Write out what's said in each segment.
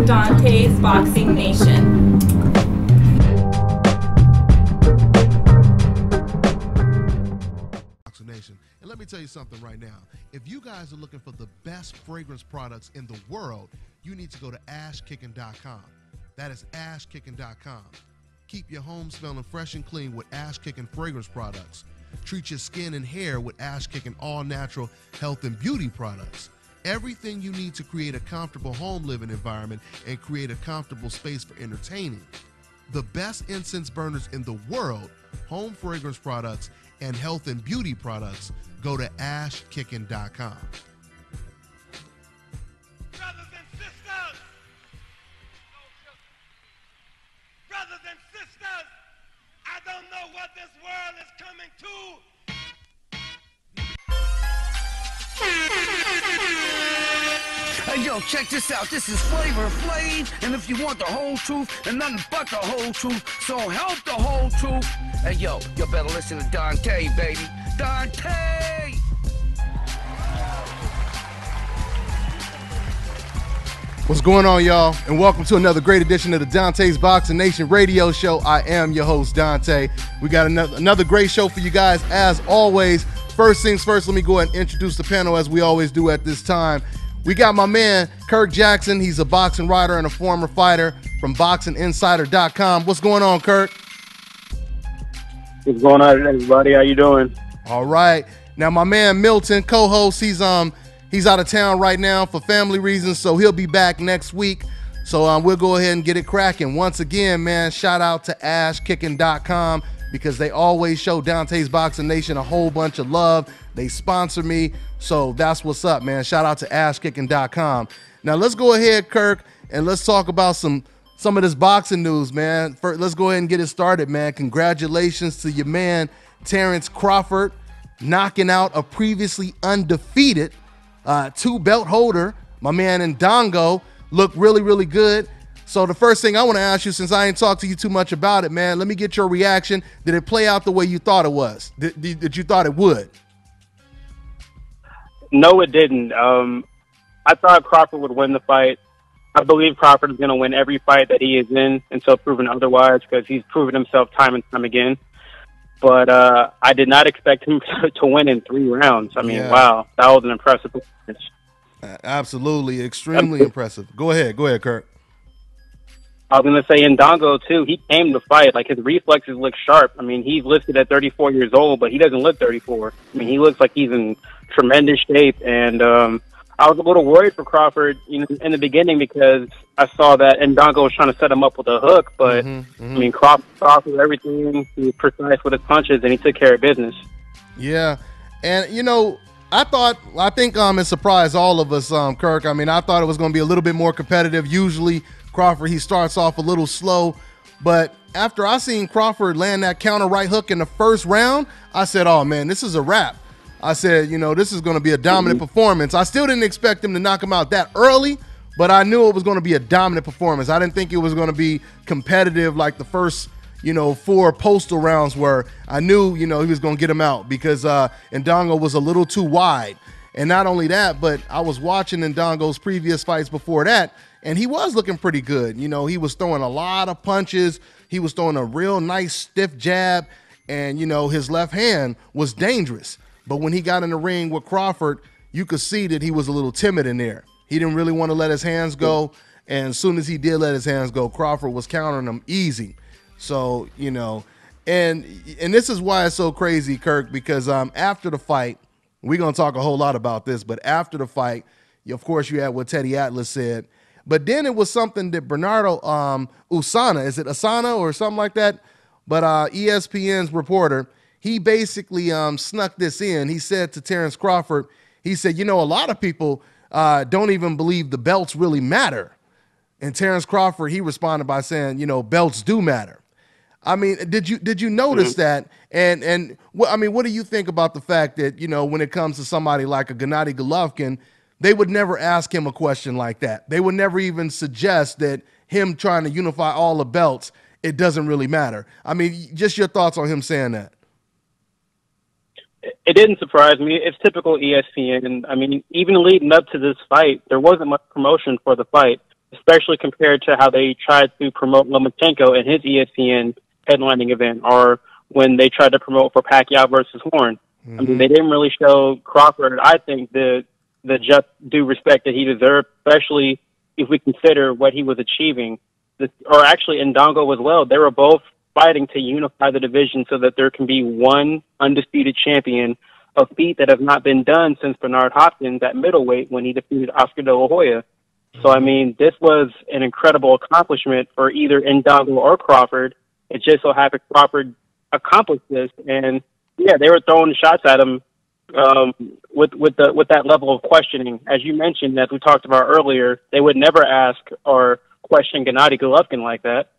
Dante's Boxing Nation. And let me tell you something right now. If you guys are looking for the best fragrance products in the world, you need to go to ashkicking.com. That is ashkicking.com. Keep your home smelling fresh and clean with Ash Kicking fragrance products. Treat your skin and hair with Ash Kicking all-natural health and beauty products. Everything you need to create a comfortable home living environment and create a comfortable space for entertaining. The best incense burners in the world, home fragrance products, and health and beauty products, go to ashkicking.com. Brothers and sisters, brothers and sisters, I don't know what this world is coming to. Hey, yo, check this out. This is Flavor Flav, and if you want the whole truth and nothing but the whole truth, so help the whole truth. Hey, yo, you better listen to Dante, baby. Dante! What's going on, y'all? And welcome to another great edition of the Dante's Boxing Nation Radio Show. I am your host, Dante. We got another great show for you guys, as always. First things first, let me go ahead and introduce the panel as we always do at this time. We got my man, Kirk Jackson. He's a boxing writer and a former fighter from BoxingInsider.com. What's going on, Kirk? What's going on, everybody? How you doing? All right. Now, my man Milton, co-host, he's out of town right now for family reasons, so he'll be back next week. So we'll go ahead and get it cracking. Once again, man, shout out to ashkicking.com because they always show Dante's Boxing Nation a whole bunch of love. They sponsor me, so that's what's up, man. Shout out to ashkicking.com. Now, let's go ahead, Kirk, and let's talk about some of this boxing news, man. First, let's go ahead and get it started, man. Congratulations to your man, Terence Crawford, knocking out a previously undefeated two-belt holder. My man Indongo looked really, really good. So the first thing I want to ask you, since I ain't talked to you too much about it, man, let me get your reaction. Did it play out the way you thought it was? Did you thought it would? No, it didn't. I thought Crawford would win the fight. I believe Crawford is going to win every fight that he is in until proven otherwise, because he's proven himself time and time again. But I did not expect him to win in 3 rounds. I mean, yeah. Wow, that was an impressive performance. Absolutely, extremely impressive. Go ahead, Kirk. I was going to say Indongo, too. He came to fight. Like, his reflexes look sharp. I mean, he's listed at 34 years old, but he doesn't look 34. I mean, he looks like he's in tremendous shape. And I was a little worried for Crawford in the beginning because I saw that Indongo was trying to set him up with a hook. But, I mean, Crawford, everything, he was precise with his punches, and he took care of business. Yeah. And, I think it surprised all of us, Kirk. I mean, I thought it was going to be a little bit more competitive. Usually Crawford, he starts off a little slow, but after I seen Crawford land that counter right hook in the first round, I said, oh man, this is a wrap. I said, this is going to be a dominant performance. I still didn't expect him to knock him out that early, but I knew it was going to be a dominant performance. I didn't think it was going to be competitive like the first 4 postal rounds were. I knew, he was going to get him out because Indongo was a little too wide. And not only that, but I was watching Indongo's previous fights before that, and he was looking pretty good. He was throwing a lot of punches. He was throwing a real nice stiff jab, and, his left hand was dangerous. But when he got in the ring with Crawford, you could see that he was a little timid in there. He didn't really want to let his hands go, and as soon as he did let his hands go, Crawford was countering him easy. So, and this is why it's so crazy, Kirk, because after the fight, we're going to talk a whole lot about this, but after the fight, of course, you had what Teddy Atlas said. But then it was something that Bernardo Usana, is it Asana or something like that? But ESPN's reporter, he basically snuck this in. He said to Terence Crawford, he said, a lot of people don't even believe the belts really matter. And Terence Crawford, he responded by saying, belts do matter. I mean, did you notice that? And what do you think about the fact that, when it comes to somebody like a Gennady Golovkin, they would never ask him a question like that. They would never even suggest that him trying to unify all the belts, it doesn't really matter. I mean, just your thoughts on him saying that. It didn't surprise me. It's typical ESPN. I mean, even leading up to this fight, there wasn't much promotion for the fight. especially compared to how they tried to promote Lomachenko in his ESPN headlining event, or when they tried to promote for Pacquiao versus Horn. I mean, they didn't really show Crawford, I think, the just due respect that he deserved, especially if we consider what he was achieving. Or actually, Indongo as well. They were both fighting to unify the division so that there can be one undisputed champion, a feat that has not been done since Bernard Hopkins at middleweight when he defeated Oscar De La Hoya. So, I mean, this was an incredible accomplishment for either Indongo or Crawford. It just so happened Crawford accomplished this, and yeah, they were throwing shots at him with that level of questioning. As you mentioned, as we talked about earlier, they would never ask or question Gennady Golovkin like that.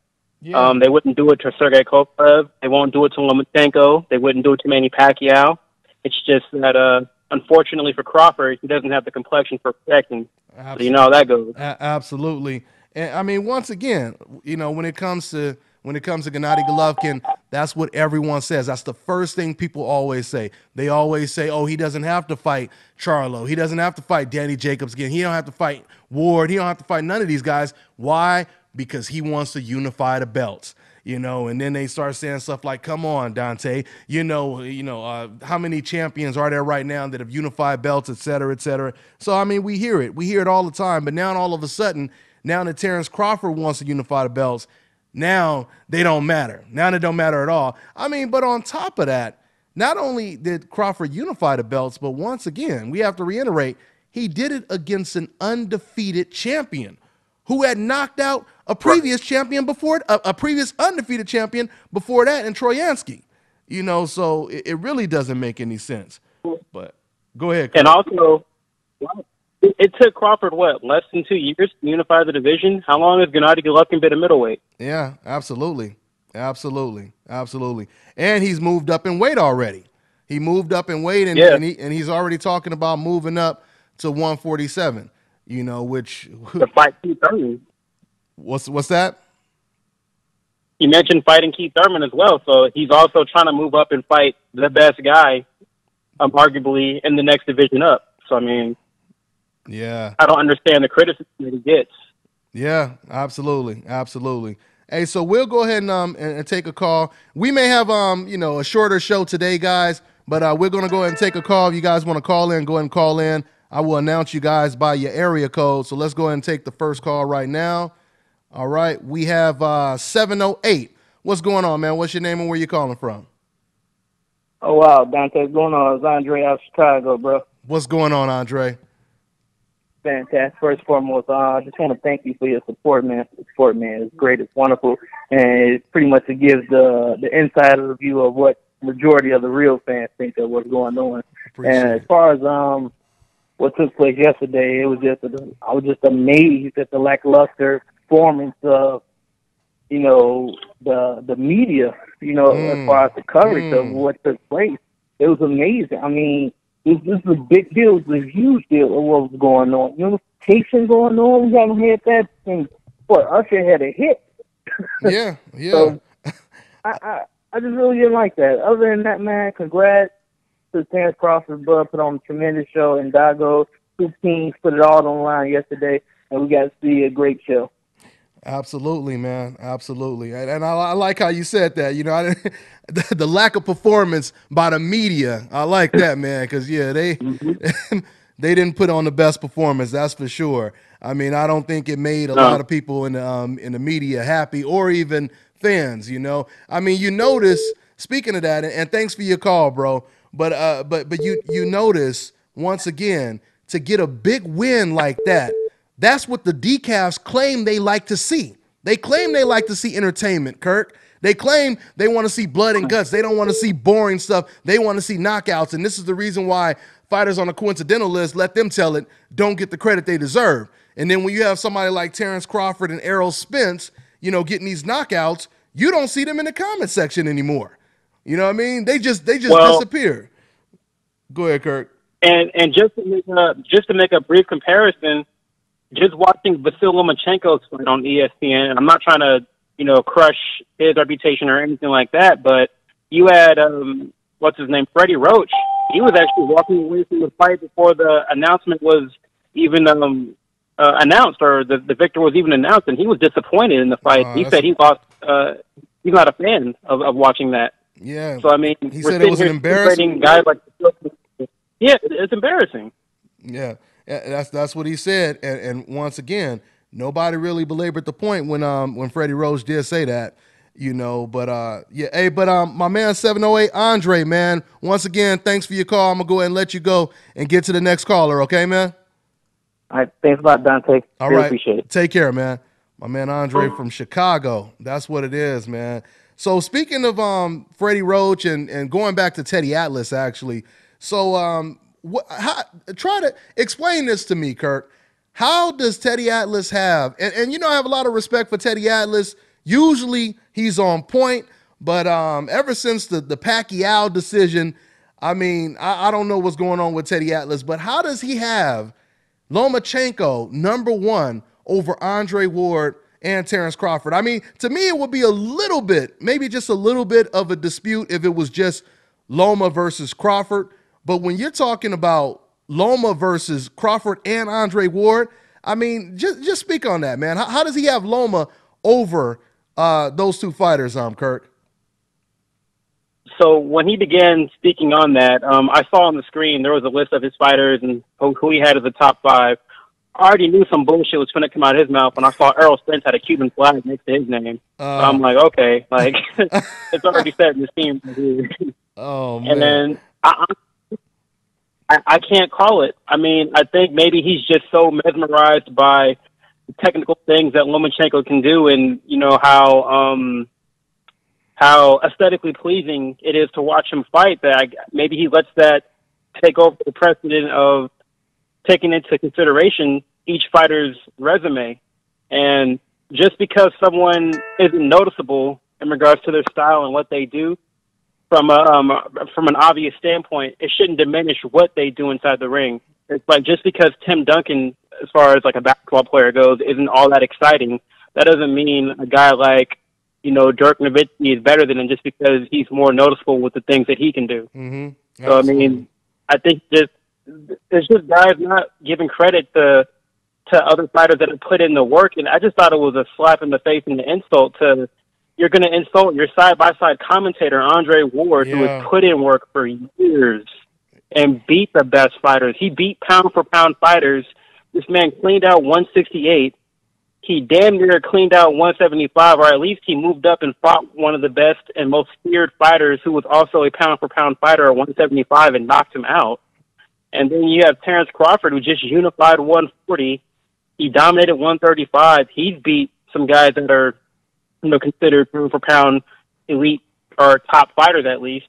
Yeah. They wouldn't do it to Sergey Kovalev. They won't do it to Lomachenko. They wouldn't do it to Manny Pacquiao. It's just that, unfortunately for Crawford, he doesn't have the complexion for protecting. So you know how that goes. Absolutely. And I mean, once again, you know, when it comes to Gennady Golovkin, that's what everyone says. That's the first thing people always say. They always say, oh, he doesn't have to fight Charlo. He doesn't have to fight Danny Jacobs again. He don't have to fight Ward. He don't have to fight none of these guys. Why? Because he wants to unify the belts. You know, and then they start saying stuff like, come on, Dante, you know, how many champions are there right now that have unified belts, et cetera, et cetera. So, I mean, we hear it all the time. But now all of a sudden, now that Terence Crawford wants to unify the belts, now they don't matter. Now they don't matter at all. I mean, but on top of that, not only did Crawford unify the belts, but once again, we have to reiterate, he did it against an undefeated champion who had knocked out a previous champion before, a previous undefeated champion before that in Troyansky. You know, so it really doesn't make any sense. But go ahead, Chris. And also, it took Crawford, what, less than 2 years to unify the division? How long has Gennady Golovkin been a middleweight? Yeah, absolutely. Absolutely. Absolutely. And he's moved up in weight already. He moved up in weight, and he's already talking about moving up to 147, you know, which... To fight Keith Thurman. What's that? You mentioned fighting Keith Thurman as well, so he's also trying to move up and fight the best guy, arguably, in the next division up. So, I mean... Yeah. I don't understand the criticism that he gets. Yeah, absolutely. Absolutely. Hey, so we'll go ahead and take a call. We may have, you know, a shorter show today, guys, but we're going to go ahead and take a call. If you guys want to call in, go ahead and call in. I will announce you guys by your area code. So let's go ahead and take the first call right now. All right. We have 708. What's going on, man? What's your name and where you calling from? Oh, wow, Dante. What's going on? It's Andre out of Chicago, bro. What's going on, Andre? Fantastic. First and foremost, I just want to thank you for your support, man. Support, man, is great. It's wonderful. And it pretty much gives the insider view of what majority of the real fans think of what's going on. As far as what took place yesterday, it was just I was just amazed at the lackluster performance of, you know, the media, you know, as far as the coverage of what took place. It was amazing. I mean, this is a big deal. It's a huge deal of what was going on. Unification going on. We haven't had that since, Usher had a hit. Yeah. So, I just really didn't like that. Other than that, man, congrats to Terence Crawford, bud. Put on a tremendous show. And Dago, 2 teams put it all on the line yesterday, and we got to see a great show. Absolutely, man. Absolutely. And I like how you said that. You know, the lack of performance by the media. I like that, man, because, yeah, they didn't put on the best performance, that's for sure. I mean, I don't think it made a lot of people in the media happy or even fans, you know. I mean, you notice, speaking of that, and thanks for your call, bro, but you notice, once again, to get a big win like that, that's what the decafs claim they like to see. They claim they like to see entertainment, Kirk. They claim they want to see blood and guts. They don't want to see boring stuff. They want to see knockouts. And this is the reason why fighters on the coincidental list, let them tell it, don't get the credit they deserve. And then when you have somebody like Terence Crawford and Errol Spence, you know, getting these knockouts, you don't see them in the comment section anymore. You know what I mean? They just disappear. Go ahead, Kirk. And just to make a brief comparison, just watching Vasil Lomachenko's fight on ESPN, and I'm not trying to, you know, crush his reputation or anything like that, but you had, what's his name, Freddie Roach. He was actually walking away from the fight before the announcement was even announced, or the victor was even announced, and he was disappointed in the fight. He said he lost. He's not a fan of watching that. Yeah. So I mean, he said it was an embarrassing. Guys like, yeah, it's embarrassing. Yeah, that's what he said. And once again, nobody really belabored the point when Freddie Roach did say that. But yeah, hey, but my man 708 Andre, man, once again, thanks for your call. I'm gonna go ahead and let you go and get to the next caller, okay, man? All right, thanks a lot, Dante. All right, appreciate it. Take care, man. My man Andre from Chicago. That's what it is, man. So speaking of Freddie Roach and going back to Teddy Atlas, actually, so try to explain this to me, Kirk. How does Teddy Atlas have, and I have a lot of respect for Teddy Atlas. Usually he's on point, but ever since the Pacquiao decision, I mean, I don't know what's going on with Teddy Atlas, but how does he have Lomachenko #1 over Andre Ward and Terence Crawford? I mean, to me, it would be a little bit, maybe just a little bit of a dispute if it was just Loma versus Crawford. But when you're talking about Loma versus Crawford and Andre Ward, I mean, just speak on that, man. How does he have Loma over those two fighters, Kirk? So when he began speaking on that, I saw on the screen there was a list of his fighters and who he had as the top 5. I already knew some bullshit was going to come out of his mouth when I saw Errol Spence had a Cuban flag next to his name. So I'm like, okay, like it's already set in the scene. Oh man! And then I can't call it. I mean, I think maybe he's just so mesmerized by the technical things that Lomachenko can do, and how aesthetically pleasing it is to watch him fight, that maybe he lets that take over the precedent of taking into consideration each fighter's resume. And just because someone isn't noticeable in regards to their style and what they do from an obvious standpoint, it shouldn't diminish what they do inside the ring. It's like, just because Tim Duncan, as far as like a basketball player goes, isn't all that exciting, that doesn't mean a guy like, Dirk Nowitzki is better than him just because he's more noticeable with the things that he can do. Mm-hmm. So, I mean, I think it's just guys not giving credit to other fighters that have put in the work. And I just thought it was a slap in the face and an insult to, you're going to insult your side-by-side commentator, Andre Ward, who has put in work for years and beat the best fighters. He beat pound-for-pound fighters. This man cleaned out 168. He damn near cleaned out 175, or at least he moved up and fought one of the best and most feared fighters who was also a pound-for-pound fighter at 175 and knocked him out. And then you have Terence Crawford, who just unified 140. He dominated 135. He's beat some guys that are, considered pound-for-pound elite or top fighters at least.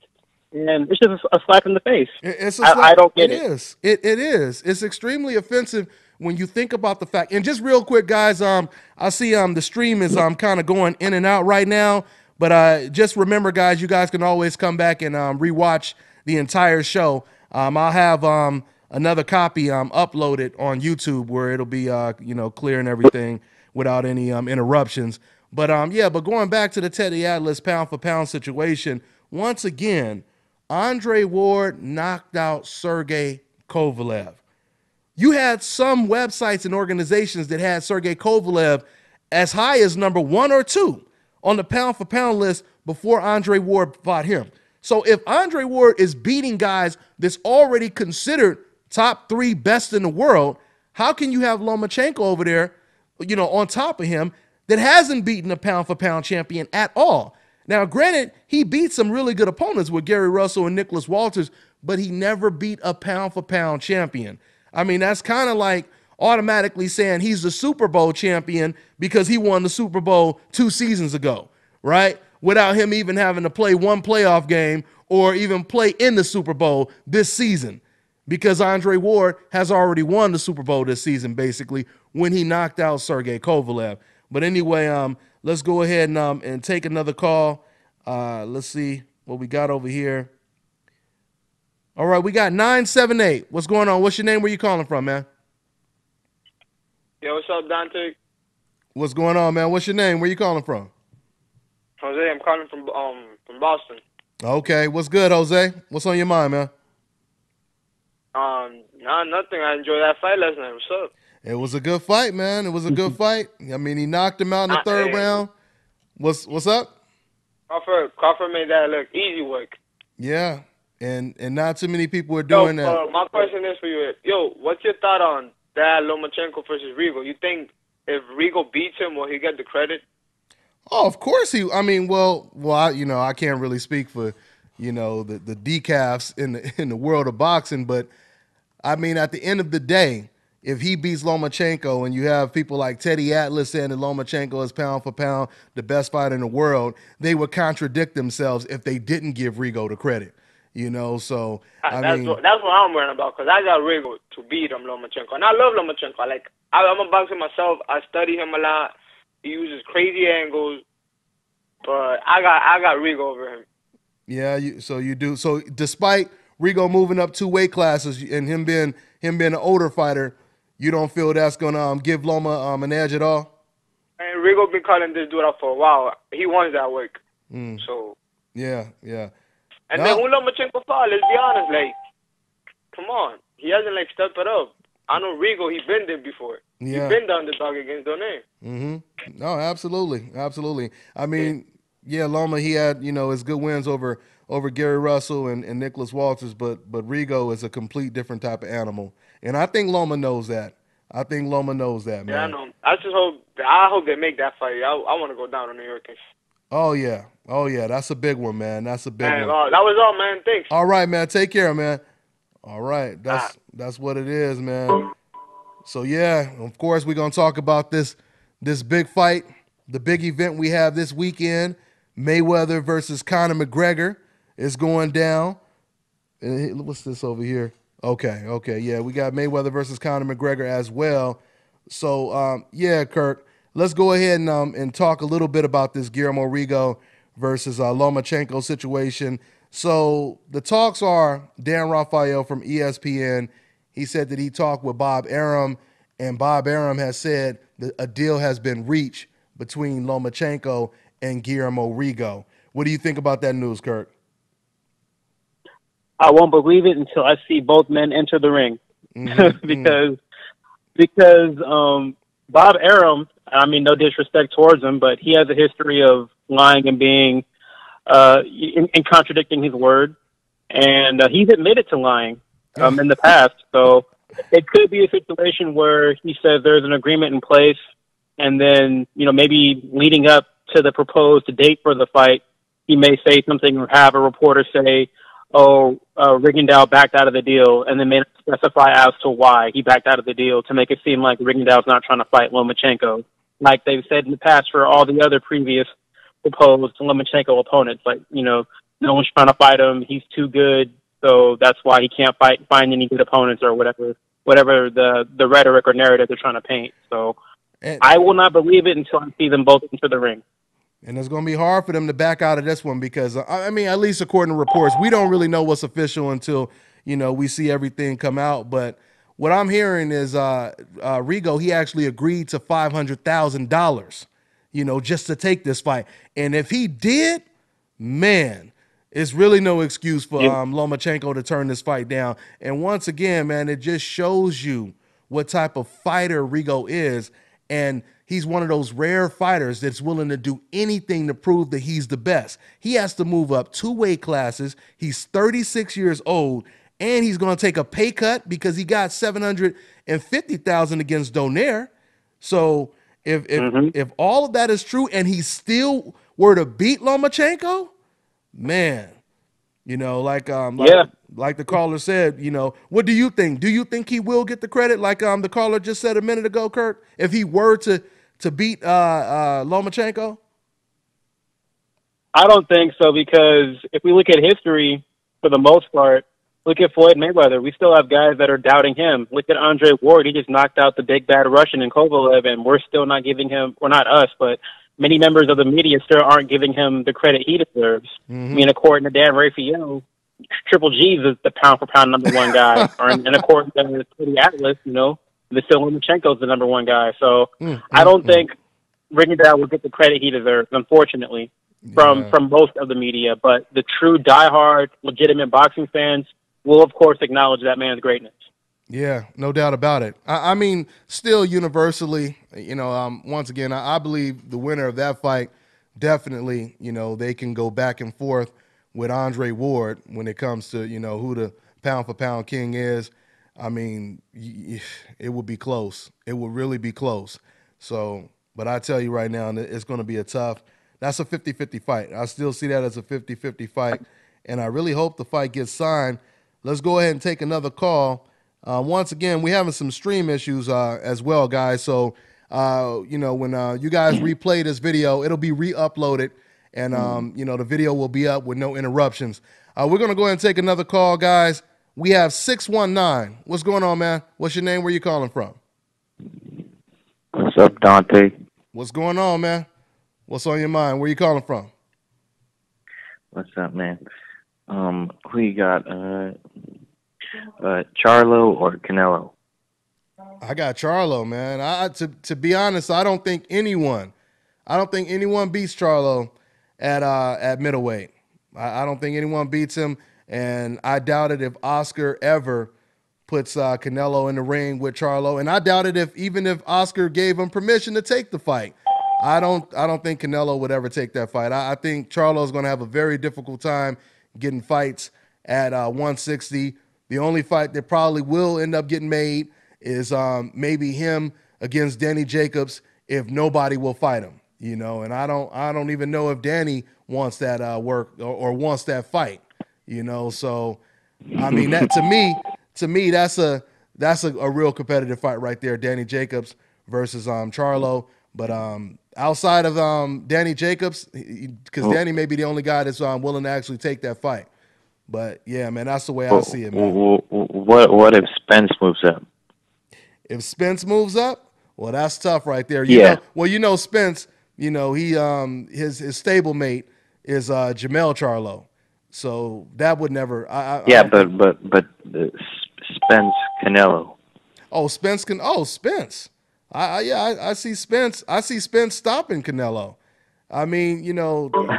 And it's just a slap in the face. I don't get it. It is. It's extremely offensive when you think about the fact. And just real quick, guys, I see the stream is kind of going in and out right now. But just remember, guys, you guys can always come back and rewatch the entire show. I'll have another copy uploaded on YouTube where it'll be clear and everything without any interruptions. But but going back to the Teddy Atlas pound-for-pound situation, once again, Andre Ward knocked out Sergey Kovalev. You had some websites and organizations that had Sergey Kovalev as high as #1 or 2 on the pound-for-pound list before Andre Ward fought him. So if Andre Ward is beating guys that's already considered top 3 best in the world, how can you have Lomachenko over there, on top of him, that hasn't beaten a pound-for-pound champion at all? Now, granted, he beat some really good opponents with Gary Russell and Nicholas Walters, but he never beat a pound-for-pound champion. I mean, that's kind of like automatically saying he's the Super Bowl champion because he won the Super Bowl 2 seasons ago, right? Without him even having to play one playoff game or even play in the Super Bowl this season, because Andre Ward has already won the Super Bowl this season, basically, when he knocked out Sergey Kovalev. But anyway, let's go ahead and take another call. Let's see what we got over here. All right, we got 978. What's going on? What's your name? Where you calling from, man? Yo, what's up, Dante? What's going on, man? What's your name? Where you calling from? Jose, I'm calling from Boston. Okay, what's good, Jose? What's on your mind, man? Nah, nothing. I enjoyed that fight last night. What's up? It was a good fight, man. It was a good fight. I mean, he knocked him out in the third round. What's up? Crawford made that look easy work. Yeah, and not too many people are doing that. My question is for you. What's your thought on that Lomachenko versus Rigo? You think if Rigo beats him, will he get the credit? Oh, of course he. I mean, I can't really speak for, the decafs in the world of boxing, but I mean, at the end of the day, if he beats Lomachenko and you have people like Teddy Atlas saying that Lomachenko is pound for pound the best fighter in the world, they would contradict themselves if they didn't give Rigo the credit. So that's what I'm worrying about, because I got Rigo to beat Lomachenko, and I love Lomachenko. I'm a boxer myself. I study him a lot. He uses crazy angles, but I got Rigo over him. Yeah, you do. So despite Rigo moving up 2 weight classes and him being an older fighter, you don't feel that's gonna give Loma an edge at all? And Rigo been calling this dude out for a while. He wants that work. So yeah. And then when Lomachenko fought, let's be honest, come on, he hasn't stepped it up. I know Rigo, he been there before. Yeah. He been the underdog against Donae. No, absolutely. I mean, Loma, he had his good wins over Gary Russell and Nicholas Walters, but Rigo is a complete different type of animal, and I think Loma knows that. Man. Yeah, I know. I hope they make that fight. I want to go down on New York. Oh yeah, that's a big one, man. That's a big one. That was all, man. Thanks. All right, man. Take care, man. All right, that's what it is, man. So yeah, of course we're gonna talk about this big fight, the big event we have this weekend. Mayweather versus Conor McGregor is going down. And what's this over here? Okay, yeah, we got Mayweather versus Conor McGregor as well. So Kirk, let's go ahead and talk a little bit about this Guillermo Rigo versus Lomachenko situation. So the talks are Dan Rafael from ESPN. He said that he talked with Bob Arum, and Bob Arum has said that a deal has been reached between Lomachenko and Guillermo Rigo. What do you think about that news, Kirk? I won't believe it until I see both men enter the ring. because Bob Arum, I mean, no disrespect towards him, but he has a history of lying and being in contradicting his word, and he's admitted to lying in the past. So it could be a situation where he says there's an agreement in place, and then maybe leading up to the proposed date for the fight, he may say something or have a reporter say, Rigondeaux backed out of the deal, and then may specify as to why he backed out of the deal to make it seem like Rigondeaux's not trying to fight Lomachenko, like they've said in the past for all the other previous proposed Lomachenko opponents. No one's trying to fight him. He's too good, so that's why he can't find any good opponents or whatever the rhetoric or narrative they're trying to paint. So I will not believe it until I see them both into the ring. And it's going to be hard for them to back out of this one because, I mean, at least according to reports, we don't really know what's official until, we see everything come out. But what I'm hearing is Rigo, he actually agreed to $500,000, just to take this fight. And if he did, man, it's really no excuse for Lomachenko to turn this fight down. And once again, man, it just shows you what type of fighter Rigo is. And he's one of those rare fighters that's willing to do anything to prove that he's the best. He has to move up 2 weight classes. He's 36 years old, and he's going to take a pay cut because he got $750,000 against Donae. So if all of that is true, and he still were to beat Lomachenko, man, like the caller said, what do you think? Do you think he will get the credit, like the caller just said a minute ago, Kirk, if he were to beat Lomachenko? I don't think so, because if we look at history, for the most part, look at Floyd Mayweather. We still have guys that are doubting him. Look at Andre Ward. He just knocked out the big bad Russian in Kovalev, and we're still not giving him, well, not us, but many members of the media still aren't giving him the credit he deserves. I mean, according to Dan Rafael, Triple G is the pound-for-pound number 1 guy. And according to Teddy Atlas, Vasyl Lomachenko is the number 1 guy. So I don't think Rigondeaux will get the credit he deserves, unfortunately, from most of the media. But the true diehard, legitimate boxing fans will, of course, acknowledge that man's greatness. Yeah, no doubt about it. I mean, still universally, once again, I believe the winner of that fight definitely, they can go back and forth with Andre Ward when it comes to, who the pound for pound king is. I mean, it would be close. It would really be close. So, but I tell you right now, it's going to be that's a 50-50 fight. I still see that as a 50-50 fight, and I really hope the fight gets signed. Let's go ahead and take another call. Once again, we're having some stream issues as well, guys. So, when you guys replay this video, it'll be re-uploaded, and, the video will be up with no interruptions. We're going to go ahead and take another call, guys. We have 619. What's going on, man? What's your name? Where you calling from? What's up, Dante? What's going on, man? What's on your mind? Where you calling from? What's up, man? Who you got? Charlo or Canelo? I got Charlo, man. To be honest, I don't think anyone beats Charlo at middleweight. I don't think anyone beats him, and I doubt it if Oscar ever puts Canelo in the ring with Charlo, and I doubt it even if Oscar gave him permission to take the fight. I don't think Canelo would ever take that fight. I think Charlo's going to have a very difficult time getting fights at 160. The only fight that probably will end up getting made is maybe him against Danny Jacobs if nobody will fight him, and I don't even know if Danny wants that work or wants that fight, so I mean, that to me that's a real competitive fight right there, Danny Jacobs versus Charlo. But outside of Danny Jacobs, because Danny may be the only guy that's willing to actually take that fight. But yeah, man, that's the way I see it, man. What if Spence moves up? If Spence moves up, well, that's tough right there. Spence, he his stablemate is Jamel Charlo, so that would never. But Spence Canelo. Spence. I see Spence. I see Spence stopping Canelo. I mean,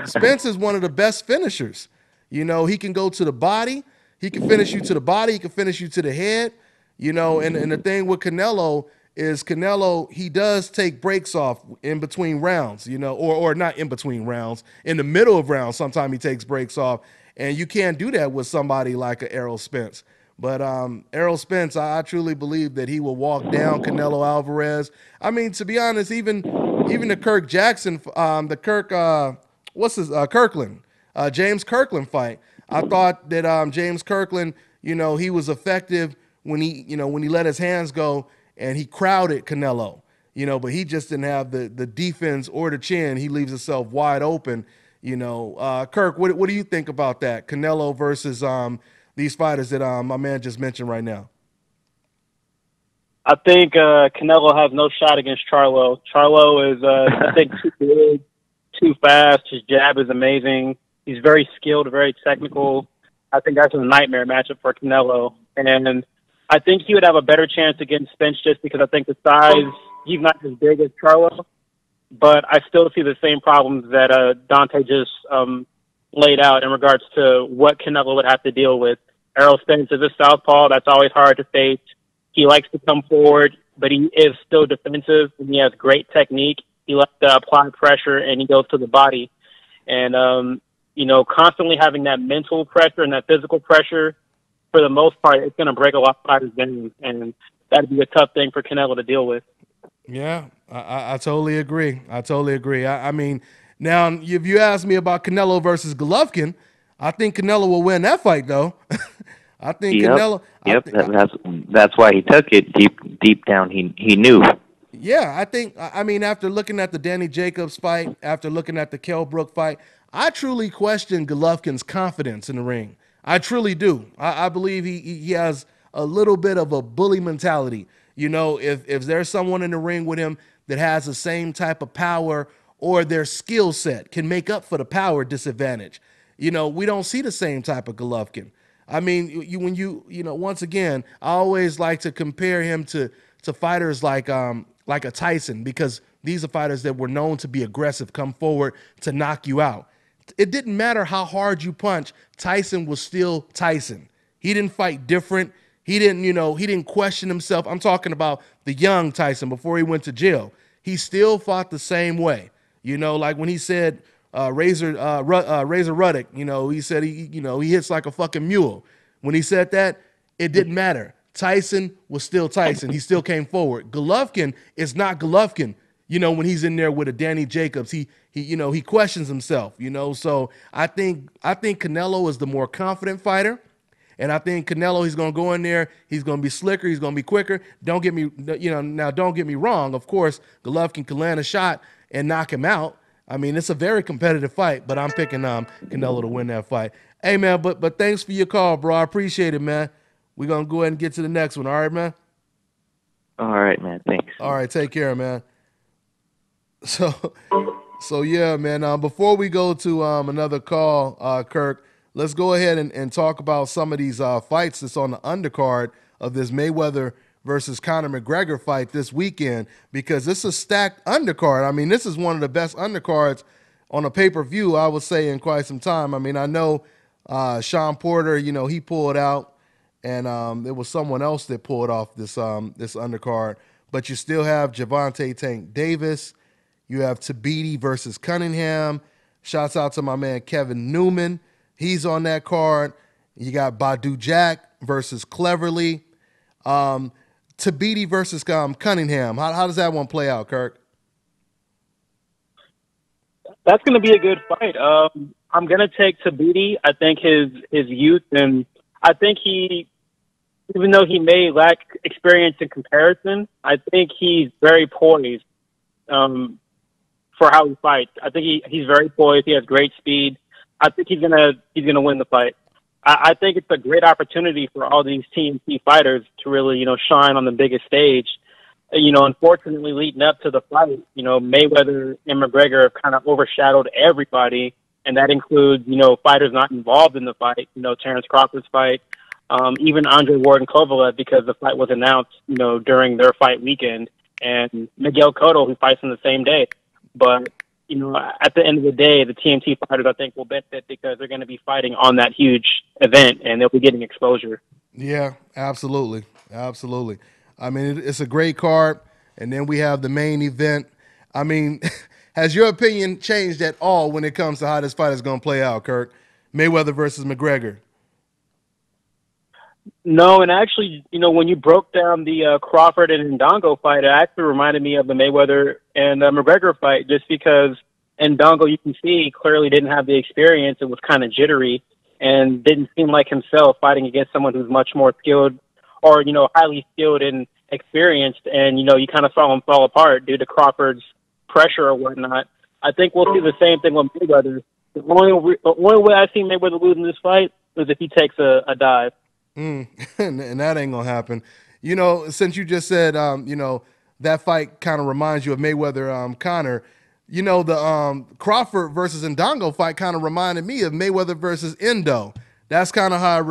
Spence is one of the best finishers. He can go to the body. He can finish you to the body. He can finish you to the head. And the thing with Canelo is he does take breaks off in between rounds, or not in between rounds. In the middle of rounds, sometimes he takes breaks off. And you can't do that with somebody like a Errol Spence. But Errol Spence, I truly believe that he will walk down Canelo Alvarez. I mean, to be honest, even the Kirk Jackson, Kirkland, James Kirkland fight. I thought that James Kirkland, he was effective when he let his hands go and he crowded Canelo, but he just didn't have the defense or the chin. He leaves himself wide open, Kirk, what do you think about that? Canelo versus these fighters that my man just mentioned right now. I think Canelo has no shot against Charlo. Charlo is, I think, too big, too fast. His jab is amazing. He's very skilled, very technical. I think that's a nightmare matchup for Canelo. And I think he would have a better chance against Spence just because I think the size, he's not as big as Charlo. But I still see the same problems that Dante just laid out in regards to what Canelo would have to deal with. Errol Spence is a southpaw. That's always hard to face. He likes to come forward, but he is still defensive, and he has great technique. He likes to apply pressure, and he goes to the body. And, constantly having that mental pressure and that physical pressure, for the most part, it's going to break a lot of fighters down, and that would be a tough thing for Canelo to deal with. Yeah, I totally agree. I mean, now, if you ask me about Canelo versus Golovkin, I think Canelo will win that fight, though. I think Canelo. Yep, that's why he took it deep down. He knew. Yeah, I mean, after looking at the Danny Jacobs fight, after looking at the Kell Brook fight, I truly question Golovkin's confidence in the ring. I truly do. I believe he has a little bit of a bully mentality. If there's someone in the ring with him that has the same type of power or their skill set can make up for the power disadvantage. We don't see the same type of Golovkin. I mean, once again, I always like to compare him to fighters like a Tyson, because these are fighters that were known to be aggressive, come forward to knock you out. It didn't matter how hard you punch, Tyson was still Tyson. He didn't fight different. He didn't, he didn't question himself. I'm talking about the young Tyson before he went to jail. He still fought the same way. Like when he said Razor Ruddock, he said he hits like a fucking mule. When he said that, it didn't matter. Tyson was still Tyson. He still came forward. Golovkin is not Golovkin. When he's in there with a Danny Jacobs, he questions himself. So I think Canelo is the more confident fighter. And I think Canelo, he's going to go in there. He's going to be slicker. He's going to be quicker. Don't get me wrong. Of course, Golovkin can land a shot and knock him out. I mean, it's a very competitive fight, but I'm picking Canelo to win that fight. Hey, man, but thanks for your call, bro. I appreciate it, man. We're going to go ahead and get to the next one. All right, man? All right, man. Thanks. All right, take care, man. So yeah, man, before we go to another call, Kirk, let's go ahead and talk about some of these fights that's on the undercard of this Mayweather versus Conor McGregor fight this weekend, because it's a stacked undercard. I mean, this is one of the best undercards on a pay-per-view, I would say, in quite some time. I mean, I know Sean Porter, he pulled out, and it was someone else that pulled off this undercard. But you still have Gervonta Tank Davis. You have Tabiti versus Cunningham. Shouts out to my man Kevin Newman. He's on that card. You got Badu Jack versus Cleverly. Tabiti versus Cunningham. How does that one play out, Kirk? That's going to be a good fight. I'm going to take Tabiti. I think his youth, and I think even though he may lack experience in comparison, I think he's very poised for how he fights. I think he's very poised. He has great speed. I think he's gonna win the fight. I think it's a great opportunity for all these TNT fighters to really, shine on the biggest stage. Unfortunately, leading up to the fight, Mayweather and McGregor have kind of overshadowed everybody, and that includes, fighters not involved in the fight. Terence Crawford's fight, even Andre Ward and Kovalev, because the fight was announced, during their fight weekend, and Miguel Cotto, who fights on the same day. But, at the end of the day, the TNT fighters, I think, will benefit because they're going to be fighting on that huge event, and they'll be getting exposure. Yeah, absolutely. Absolutely. I mean, it's a great card, and then we have the main event. I mean, has your opinion changed at all when it comes to how this fight is going to play out, Kirk? Mayweather versus McGregor. No, and actually, when you broke down the Crawford and Indongo fight, it actually reminded me of the Mayweather and McGregor fight, just because Indongo, you can see, clearly didn't have the experience. It was kind of jittery and didn't seem like himself fighting against someone who's much more skilled or, highly skilled and experienced. And, you kind of saw him fall apart due to Crawford's pressure or whatnot. I think we'll see the same thing with Mayweather. The only way I see Mayweather losing this fight is if he takes a dive. And that ain't gonna happen. Since you just said, that fight kind of reminds you of Mayweather, Conor. The Crawford versus Indongo fight kind of reminded me of Mayweather versus Indo. That's kind of how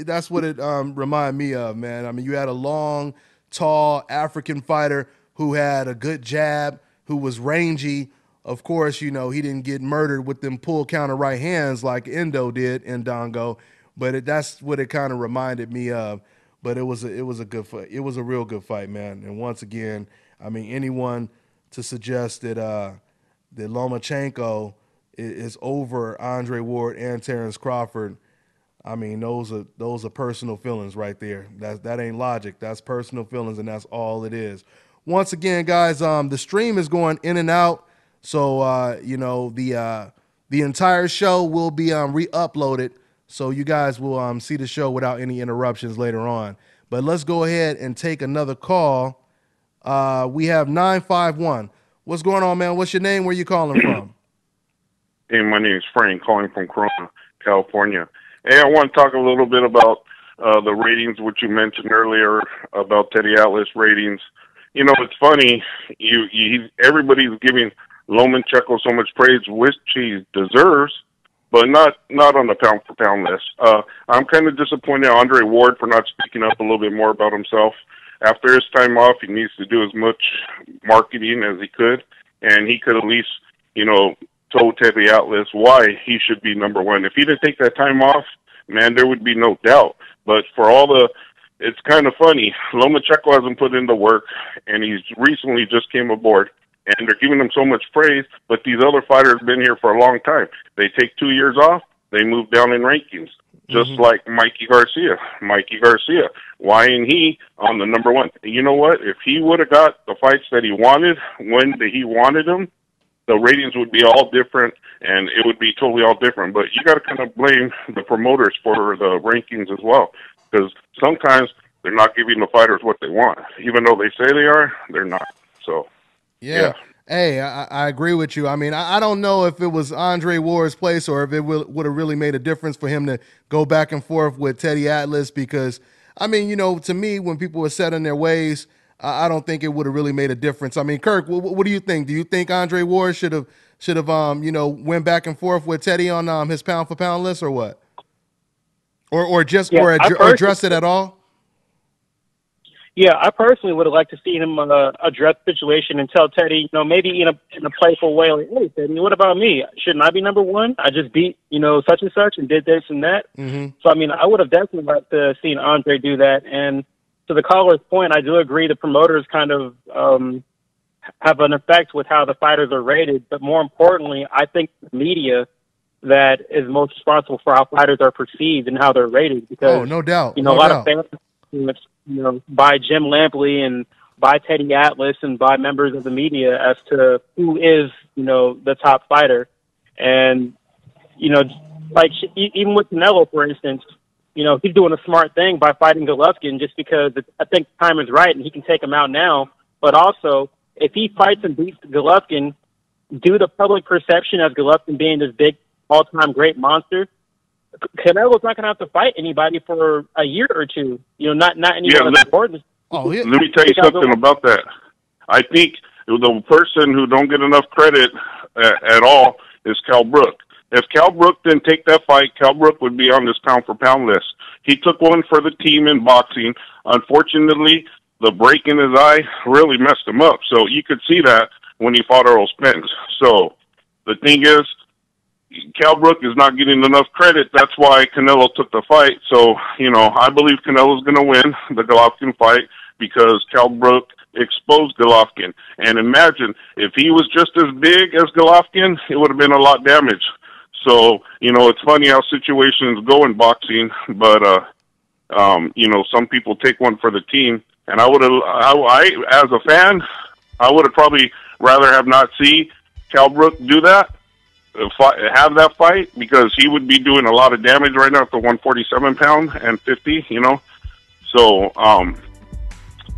that's what it reminded me of, man. I mean, you had a long, tall African fighter who had a good jab, who was rangy. Of course, he didn't get murdered with them pull counter right hands like Indo did, Indongo. But that's what it kind of reminded me of. But it was a good fight. It was a real good fight, man. And once again, I mean, anyone to suggest that that Lomachenko is over Andre Ward and Terence Crawford, I mean, those are personal feelings right there. That ain't logic. That's personal feelings, and that's all it is. Once again, guys, the stream is going in and out, so the entire show will be re-uploaded. So you guys will see the show without any interruptions later on. But let's go ahead and take another call. We have 951. What's going on, man? What's your name? Where you calling from? Hey, my name is Frank, calling from Corona, California. Hey, I want to talk a little bit about the ratings, which you mentioned earlier about Teddy Atlas ratings. It's funny. Everybody's giving Lomachenko so much praise, which he deserves, but not on the pound-for-pound list. I'm kind of disappointed Andre Ward for not speaking up a little bit more about himself. After his time off, he needs to do as much marketing as he could, and he could at least, told Teddy Atlas why he should be number one. If he didn't take that time off, man, there would be no doubt. But for all the it's kind of funny. Lomachenko hasn't put in the work, and he's recently just came aboard, and they're giving him so much praise, but these other fighters have been here for a long time. They take 2 years off, they move down in rankings, just like Mikey Garcia. Why ain't he on the number one? You know what? If he would have got the fights that he wanted when he wanted them, the ratings would be all different, and it would be totally all different. But you got to kind of blame the promoters for the rankings as well, because sometimes they're not giving the fighters what they want. Even though they say they are, they're not. So, yeah. Hey, I agree with you. I mean, I don't know if it was Andre Ward's place or if it would have really made a difference for him to go back and forth with Teddy Atlas, because, I mean, you know, to me, when people were set in their ways, I don't think it would have really made a difference. I mean, Kirk, what do you think? Do you think Andre Ward should have you know, went back and forth with Teddy on his pound for pound list, or what? Or address it at all? Yeah, I personally would have liked to see him address the situation and tell Teddy, you know, maybe in a playful way, like, hey, Teddy, what about me? Shouldn't I be number one? I just beat, you know, such and such and did this and that. So, I mean, I would have definitely liked to see Andre do that. And to the caller's point, I do agree the promoters kind of have an effect with how the fighters are rated. But more importantly, I think the media that is most responsible for how fighters are perceived and how they're rated. Because, no doubt. You know, a lot of fans, you know, by Jim Lampley and by Teddy Atlas and by members of the media as to who is, you know, the top fighter. And, you know, like even with Canelo, for instance, you know, he's doing a smart thing by fighting Golovkin just because I think the time is right and he can take him out now. But also, if he fights and beats Golovkin, due to public perception as Golovkin being this big all-time great monster, Canelo's not going to have to fight anybody for a year or two. You know, not anyone of importance. Let me tell you something about that. I think the person who don't get enough credit at all is Cal Brook. If Cal Brook didn't take that fight, Cal Brook would be on this pound-for-pound list. He took one for the team in boxing. Unfortunately, the break in his eye really messed him up. So you could see that when he fought Earl Spence. So the thing is, Cal Brook is not getting enough credit. That's why Canelo took the fight. So, you know, I believe Canelo's going to win the Golovkin fight because Cal Brook exposed Golovkin. And imagine, if he was just as big as Golovkin, it would have been a lot damaged. So, you know, it's funny how situations go in boxing, but, you know, some people take one for the team. And I as a fan, I would have probably rather have not see Cal Brook do that, have that fight, because he would be doing a lot of damage right now at the 147 pound and 50, you know. So,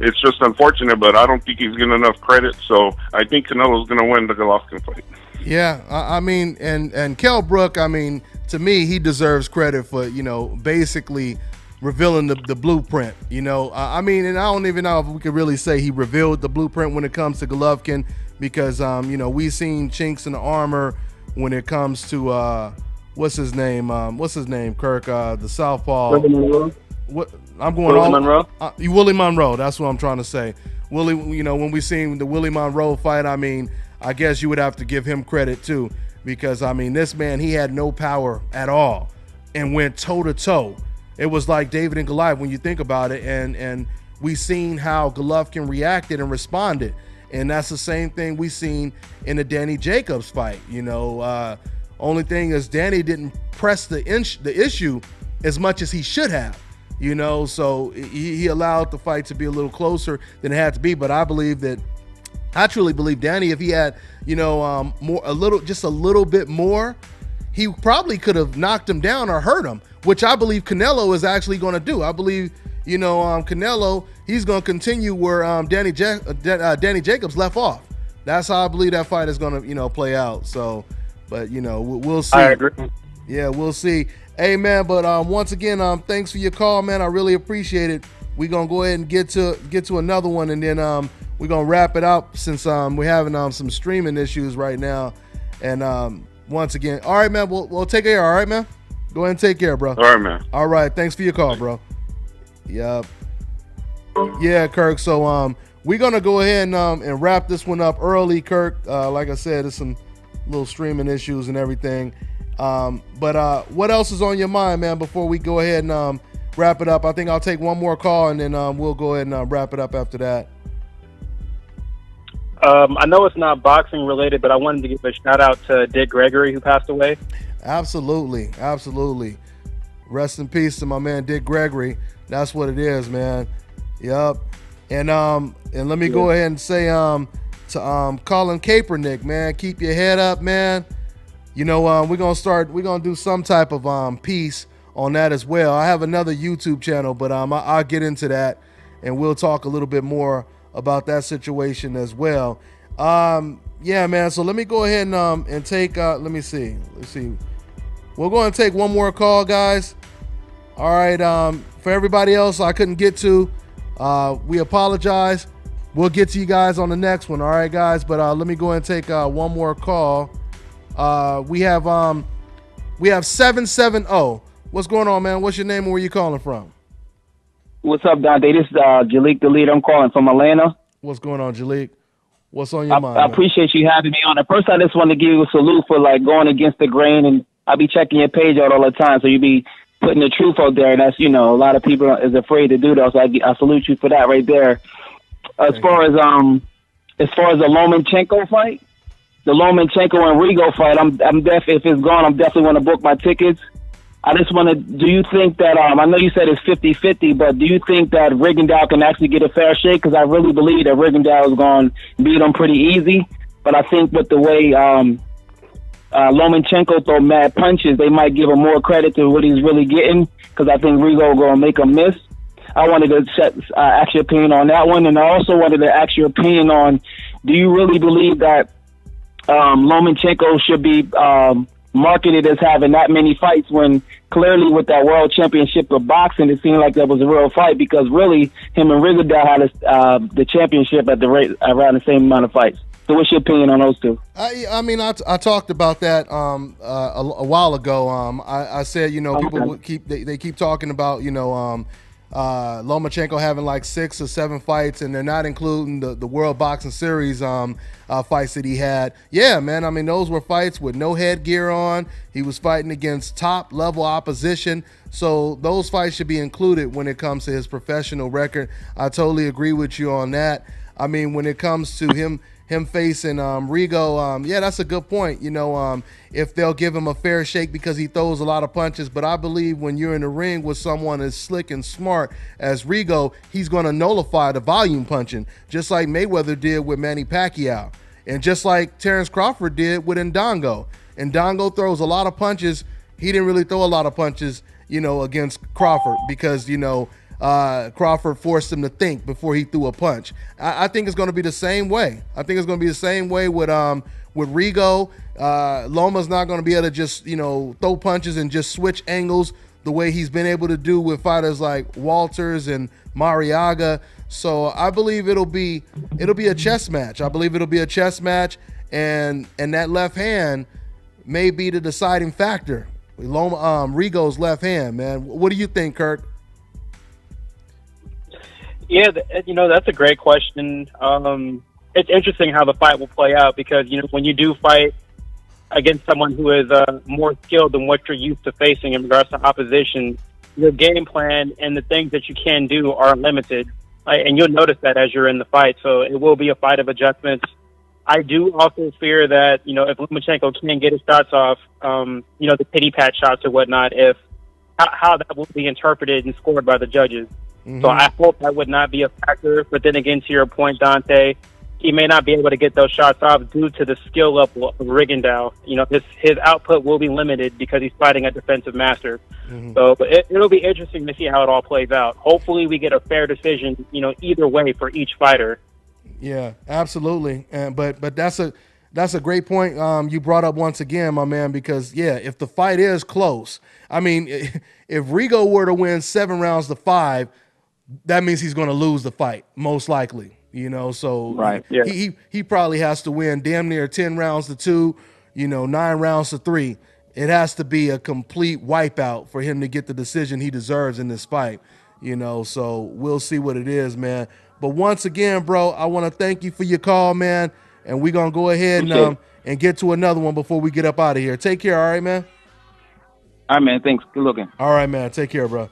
it's just unfortunate, but I don't think he's getting enough credit. So I think Canelo's going to win the Golovkin fight. Yeah, I mean, and Kell Brook, I mean, to me, he deserves credit for, you know, basically revealing the blueprint, you know. I mean, and I don't even know if we could really say he revealed the blueprint when it comes to Golovkin, because, you know, we've seen chinks in the armor when it comes to, what's his name, Kirk, the southpaw. What I'm going Willie Monroe? Willie Monroe, that's what I'm trying to say. Willie, you know, when we seen the Willie Monroe fight, I mean, I guess you would have to give him credit too, because I mean, this man, he had no power at all and went toe to toe. It was like David and Goliath when you think about it, and we seen how Golovkin reacted and responded, and that's the same thing we seen in the Danny Jacobs fight. You know, only thing is Danny didn't press the issue as much as he should have. You know, so he allowed the fight to be a little closer than it had to be. But I truly believe Danny, if he had, you know, just a little bit more, he probably could have knocked him down or hurt him, which I believe Canelo is actually going to do. I believe, you know, Canelo, he's going to continue where Danny Jacobs left off. That's how I believe that fight is going to, you know, play out. So, but, you know, we'll see. I agree. Yeah, we'll see. Hey, man, but once again, thanks for your call, man. I really appreciate it. We're going to go ahead and get to another one, and then we're going to wrap it up since we're having some streaming issues right now. And once again, all right, man, we'll take care, all right, man? Go ahead and take care, bro. All right, man. All right, thanks for your call, bro. Yep. Yeah, Kirk, so we're going to go ahead and wrap this one up early, Kirk. Like I said, there's some little streaming issues and everything. But what else is on your mind, man, before we go ahead and wrap it up. I think I'll take one more call, and then we'll go ahead and wrap it up after that. I know it's not boxing related, but I wanted to give a shout out to Dick Gregory, who passed away. Absolutely. Rest in peace to my man Dick Gregory. That's what it is, man. Yep. And let me go ahead and say to Colin Kaepernick, man, keep your head up, man. You know, we're gonna do some type of piece on that as well. I have another YouTube channel, but I'll get into that, and we'll talk a little bit more about that situation as well. Yeah, man. So let me go ahead and take. Let me see. Let's see. We're going to take one more call, guys. All right. For everybody else I couldn't get to, we apologize. We'll get to you guys on the next one. All right, guys. But let me go ahead and take one more call. We have 770. What's going on, man? What's your name and where you calling from? What's up, Dante? This is Jalik the leader. I'm calling from Atlanta. What's going on, Jalik? What's on your mind? I appreciate you having me on. At first, I just want to give you a salute for going against the grain, and I be checking your page out all the time, so you be putting the truth out there, and that's a lot of people is afraid to do that. So I salute you for that right there. As far as the Lomachenko fight, the Lomachenko and Rigo fight, I'm definitely, if it's gone, I'm definitely want to book my tickets. I just want to, do you think that, I know you said it's 50-50, but do you think that Rigondeaux can actually get a fair shake? Because I really believe that Rigondeaux is going to beat him pretty easy. But I think with the way Lomachenko throw mad punches, they might give him more credit to what he's really getting, because I think Rigo going to make him miss. I wanted to ask your opinion on that one. And I also wanted to ask your opinion on, do you really believe that Lomachenko should be marketed as having that many fights, when clearly with that world championship of boxing, it seemed like that was a real fight, because really him and Rigondeaux had the championship at the rate around the same amount of fights. So what's your opinion on those two? I mean, I talked about that a while ago. I said, people would keep talking about, Lomachenko having like 6 or 7 fights, and they're not including the World Boxing Series fights that he had. Yeah, man. I mean, those were fights with no headgear on. He was fighting against top level opposition. So those fights should be included when it comes to his professional record. I totally agree with you on that. I mean, when it comes to him facing Rigo, yeah, that's a good point. If they'll give him a fair shake because he throws a lot of punches. But I believe when you're in the ring with someone as slick and smart as Rigo, he's going to nullify the volume punching, just like Mayweather did with Manny Pacquiao, and just like Terence Crawford did with Indongo. Indongo throws a lot of punches. He didn't really throw a lot of punches, against Crawford, because, Crawford forced him to think before he threw a punch. I think it's going to be the same way. I think it's going to be the same way with Rigo. Loma's not going to be able to just throw punches and just switch angles the way he's been able to do with fighters like Walters and Mariaga. So I believe it'll be a chess match. I believe it'll be a chess match, and that left hand may be the deciding factor. Rigo's left hand, man. What do you think, Kirk? Yeah, that's a great question. It's interesting how the fight will play out, because, when you do fight against someone who is more skilled than what you're used to facing in regards to opposition, your game plan and the things that you can do are limited. And you'll notice that as you're in the fight. So it will be a fight of adjustments. I do also fear that, if Lomachenko can get his shots off, the pity pat shots or whatnot, how that will be interpreted and scored by the judges. So I hope that would not be a factor. But then again, to your point, Dante, he may not be able to get those shots off due to the skill level of Rigondeaux. His output will be limited because he's fighting a defensive master. So it'll be interesting to see how it all plays out. Hopefully we get a fair decision, either way for each fighter. Yeah, absolutely. But that's a great point you brought up once again, my man, because, yeah, if the fight is close, I mean, if Rigo were to win 7 rounds to 5, that means he's going to lose the fight, most likely, so right. Yeah. He probably has to win damn near 10 rounds to 2, 9 rounds to 3. It has to be a complete wipeout for him to get the decision he deserves in this fight, so we'll see what it is, man. But once again, bro, I want to thank you for your call, man, and we're going to go ahead and get to another one before we get up out of here. Take care, all right, man? All right, man. Thanks. Good looking. All right, man. Take care, bro.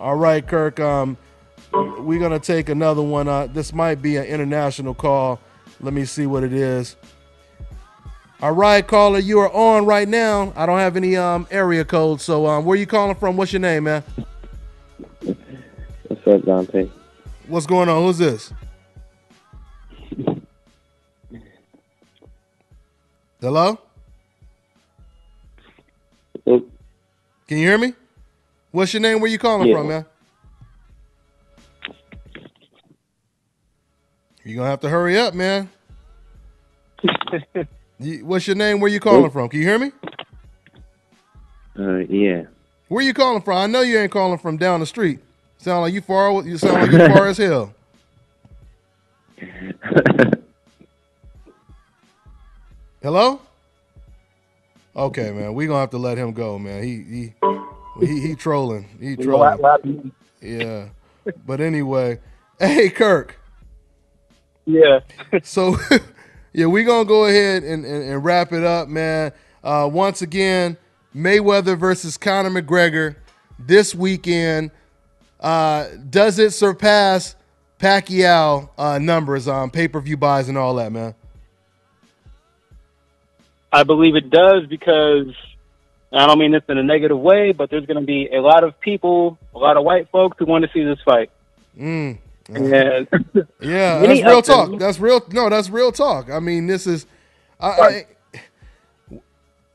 All right, Kirk. We're gonna take another one. This might be an international call. Let me see what it is. All right, caller, you are on right now. I don't have any area code, so where you calling from? What's your name, man? What's up, Dante? What's going on? Who's this? Hello? Can you hear me? What's your name? Where you calling from, man? You're going to have to hurry up, man. What's your name? Where you calling from? Can you hear me? Yeah. Where you calling from? I know you ain't calling from down the street. Sound like you far. You sound like you far as hell. Hello? Okay, man. We gonna have to let him go, man. He trolling. He trolling. Yeah. But anyway, hey, Kirk. Yeah. So, yeah, we gonna go ahead and wrap it up, man. Once again, Mayweather versus Conor McGregor this weekend. Does it surpass Pacquiao numbers on pay-per-view buys and all that, man? I believe it does because I don't mean this in a negative way, but there's going to be a lot of people, a lot of white folks who want to see this fight. And yeah, that's real talk. That's real. No, that's real talk. I mean, this is.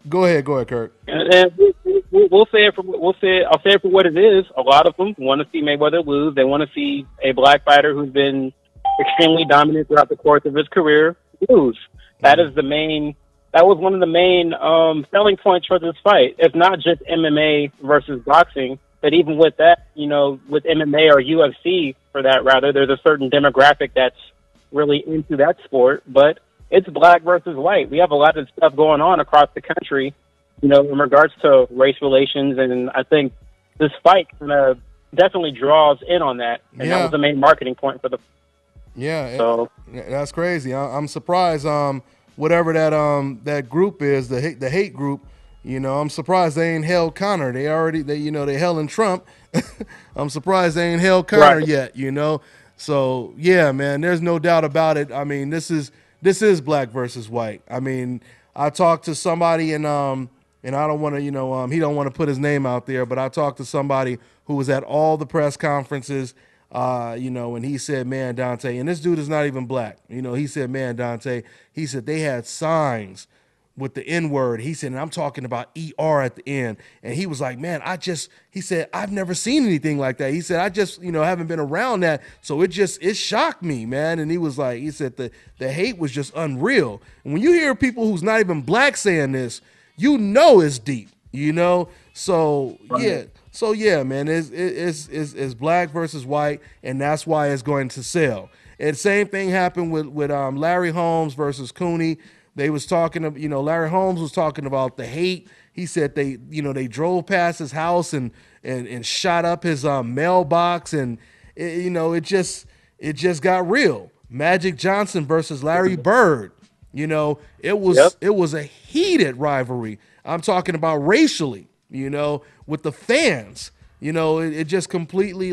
Go ahead, Kirk. And we'll say it for I'll say it for what it is. A lot of them want to see Mayweather lose. They want to see a black fighter who's been extremely dominant throughout the course of his career lose. That is the main. That was one of the main selling points for this fight. It's not just MMA versus boxing, but even with that, you know, with MMA or UFC for that rather, there's a certain demographic that's really into that sport, but it's black versus white. We have a lot of stuff going on across the country, you know, in regards to race relations, and I think this fight definitely draws in on that, and that was the main marketing point for the. Yeah, so that's crazy. I'm surprised. Whatever that group is, the hate group, you know, I'm surprised they ain't held Conor. They held Trump. I'm surprised they ain't held Conor yet, you know. So yeah, man, there's no doubt about it. I mean, this is black versus white. I mean, I talked to somebody and I don't want to, he don't want to put his name out there, but I talked to somebody who was at all the press conferences, and he said, man, Dante, and this dude is not even black. He said, man, Dante, he said they had signs with the N-word. He said, and I'm talking about ER at the end. And he was like, man, he said, I've never seen anything like that. He said, I just, haven't been around that. So it shocked me, man. And he said the hate was just unreal. And when you hear people who's not even black saying this, it's deep, So yeah. So yeah, man, it's black versus white, and that's why it's going to sell. And same thing happened with Larry Holmes versus Cooney. They was talking, Larry Holmes was talking about the hate. He said they drove past his house and shot up his mailbox, and it just got real. Magic Johnson versus Larry Bird. It was a heated rivalry. I'm talking about racially. With the fans, it just completely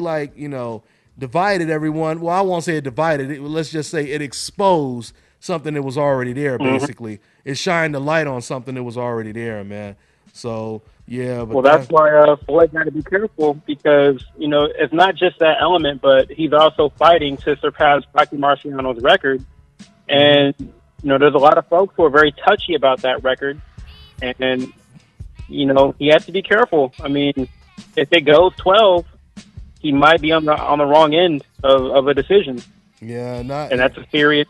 divided everyone. Well, I won't say it divided. Let's just say it exposed something that was already there, basically. It shined the light on something that was already there, man. So, yeah. But that's why Floyd got to be careful because, it's not just that element, but he's also fighting to surpass Rocky Marciano's record. And, there's a lot of folks who are very touchy about that record. And he has to be careful. I mean, if it goes 12, he might be on the wrong end of a decision. Yeah, and that's a serious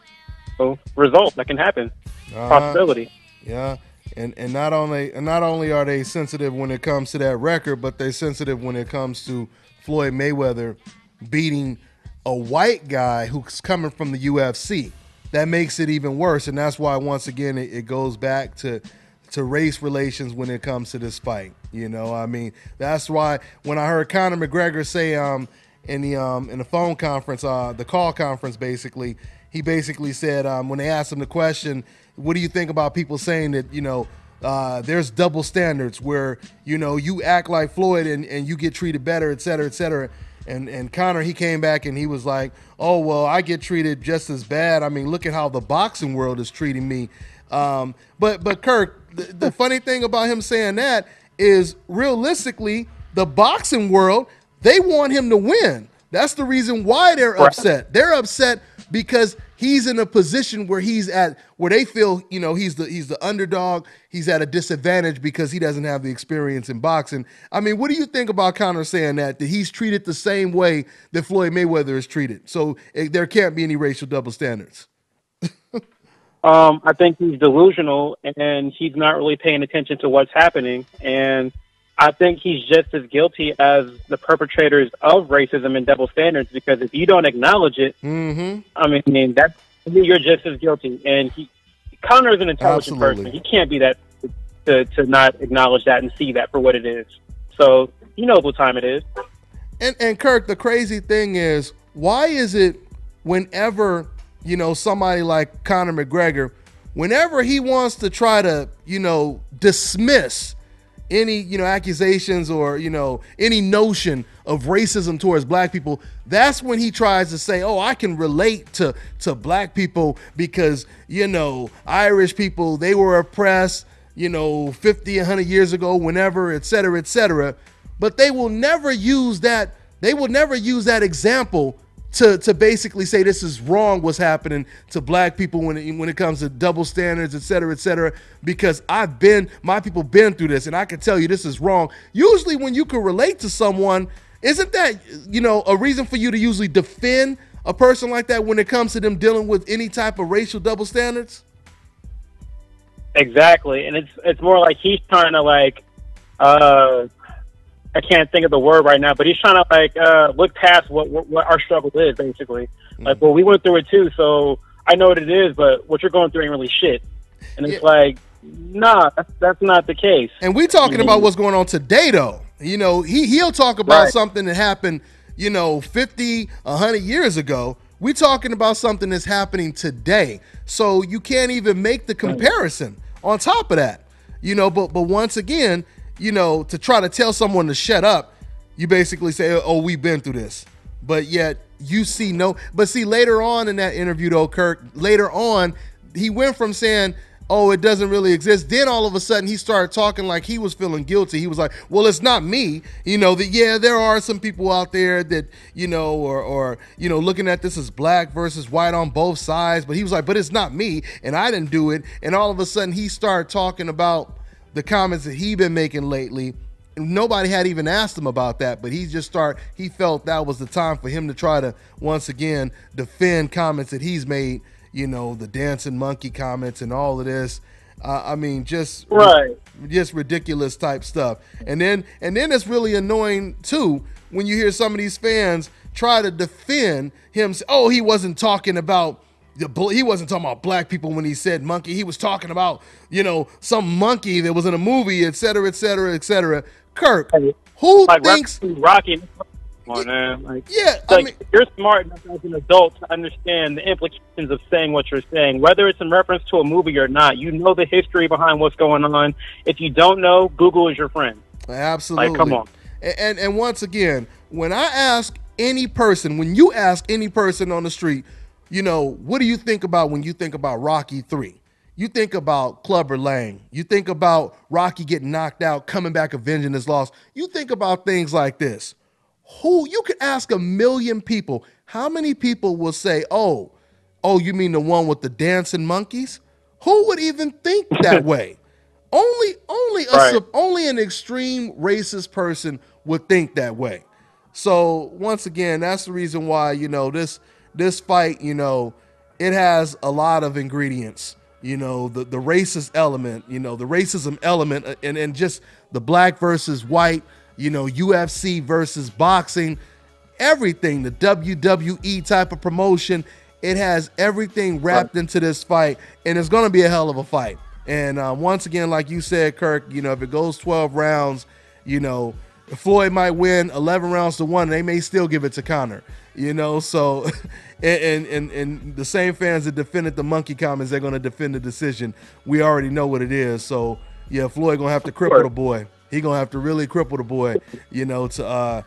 result that can happen. Possibility. Yeah, and not only are they sensitive when it comes to that record, but they're sensitive when it comes to Floyd Mayweather beating a white guy who's coming from the UFC. That makes it even worse, and that's why once again it goes back to race relations when it comes to this fight. I mean, that's why when I heard Conor McGregor say in the phone conference, the call conference, basically, he basically said when they asked him the question, what do you think about people saying that there's double standards where, you know, you act like Floyd and you get treated better, et cetera, et cetera. And Conor, he came back and he was like, oh, well, I get treated just as bad. I mean, look at how the boxing world is treating me. But Kirk, the funny thing about him saying that is realistically, the boxing world, they want him to win. That's the reason why they're upset. They're upset because he's in a position where where they feel, you know, he's the underdog. He's at a disadvantage because he doesn't have the experience in boxing. I mean, what do you think about Conor saying that he's treated the same way that Floyd Mayweather is treated? So there can't be any racial double standards. I think he's delusional and he's not really paying attention to what's happening. And I think he's just as guilty as the perpetrators of racism and double standards, because if you don't acknowledge it, I mean, you're just as guilty. And Conor is an intelligent person. He can't be that to not acknowledge that and see that for what it is. So he knows what time it is. And Kirk, the crazy thing is, why is it whenever, you know, somebody like Conor McGregor, whenever he wants to try to, you know, dismiss any, you know, accusations or, you know, any notion of racism towards black people, that's when he tries to say, oh, I can relate to black people because, you know, Irish people, they were oppressed, you know, 50, 100 years ago, whenever, et cetera, et cetera. But they will never use that. They will never use that example to basically say this is wrong what's happening to black people when it comes to double standards, et cetera, because my people been through this and I can tell you this is wrong. Usually when you can relate to someone, isn't that, you know, a reason for you to usually defend a person like that when it comes to them dealing with any type of racial double standards? Exactly. And it's more like he's trying to like, I can't think of the word right now, but he's trying to like look past what our struggle is, basically. Like, well, we went through it too, so I know what it is, but what you're going through ain't really shit. And it's like, nah, that's not the case. And we talking about what's going on today, though. You know, he'll talk about something that happened, you know, 50, 100 years ago. We talking about something that's happening today. So you can't even make the comparison on top of that. You know, but once again, you know, to try to tell someone to shut up, you basically say, oh, we've been through this. But yet you see but see, later on in that interview though, Kirk, later on, he went from saying, oh, it doesn't really exist. Then all of a sudden he started talking like he was feeling guilty. He was like, well, it's not me. You know, that, yeah, there are some people out there that, you know, or you know, looking at this as black versus white on both sides. But he was like, but it's not me and I didn't do it. And all of a sudden he started talking about the comments that he'd been making lately. Nobody had even asked him about that, but he felt that was the time for him to try to once again defend comments that he's made, you know, the dancing monkey comments and all of this. I mean, just ridiculous type stuff. And then it's really annoying too when you hear some of these fans try to defend him. Oh, he wasn't talking about black people when he said monkey. He was talking about, you know, some monkey that was in a movie, et cetera, et cetera, et cetera. Kirk, who thinks Rocky? Come on, man. Like, yeah, I mean, you're smart enough as an adult to understand the implications of saying what you're saying, whether it's in reference to a movie or not. You know the history behind what's going on. If you don't know, Google is your friend. Absolutely. Like, come on. And once again, when you ask any person on the street, you know, what do you think about when you think about Rocky 3? You think about Clubber Lang. You think about Rocky getting knocked out, coming back, avenging his loss. You think about things like this. You could ask 1 million people. How many people will say, oh, you mean the one with the dancing monkeys? Who would even think that way? Only an extreme racist person would think that way. So once again, that's the reason why, you know, this fight, you know, it has a lot of ingredients, you know, the racist element, you know, the racism element, and just the black versus white, you know, UFC versus boxing, everything, the WWE type of promotion, it has everything wrapped into this fight, and it's going to be a hell of a fight. And once again, like you said, Kirk, you know, if it goes 12 rounds, you know, Floyd might win 11 rounds to 1, and they may still give it to Conor. You know, so and the same fans that defended the monkey comments, they're going to defend the decision. We already know what it is. So yeah, Floyd gonna have to cripple the boy. He gonna have to really cripple the boy, you know, to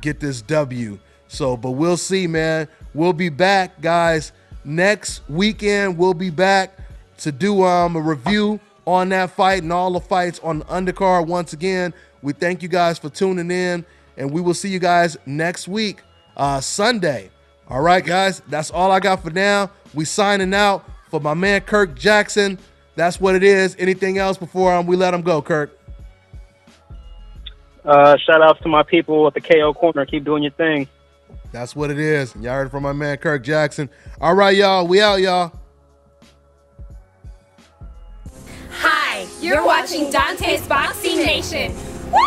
get this W. So, but we'll see, man. We'll be back, guys. Next weekend, we'll be back to do a review on that fight and all the fights on the undercard. Once again, we thank you guys for tuning in, and we will see you guys next week, Sunday. All right, guys, that's all I got for now. We signing out for my man Kirk Jackson. That's what it is. Anything else before we let him go, Kirk? Shout outs to my people at the KO Corner. Keep doing your thing. That's what it is. Y'all heard from my man Kirk Jackson. All right, y'all. We out, y'all. Hi, you're watching DONTAE'S Boxing Nation. Woo!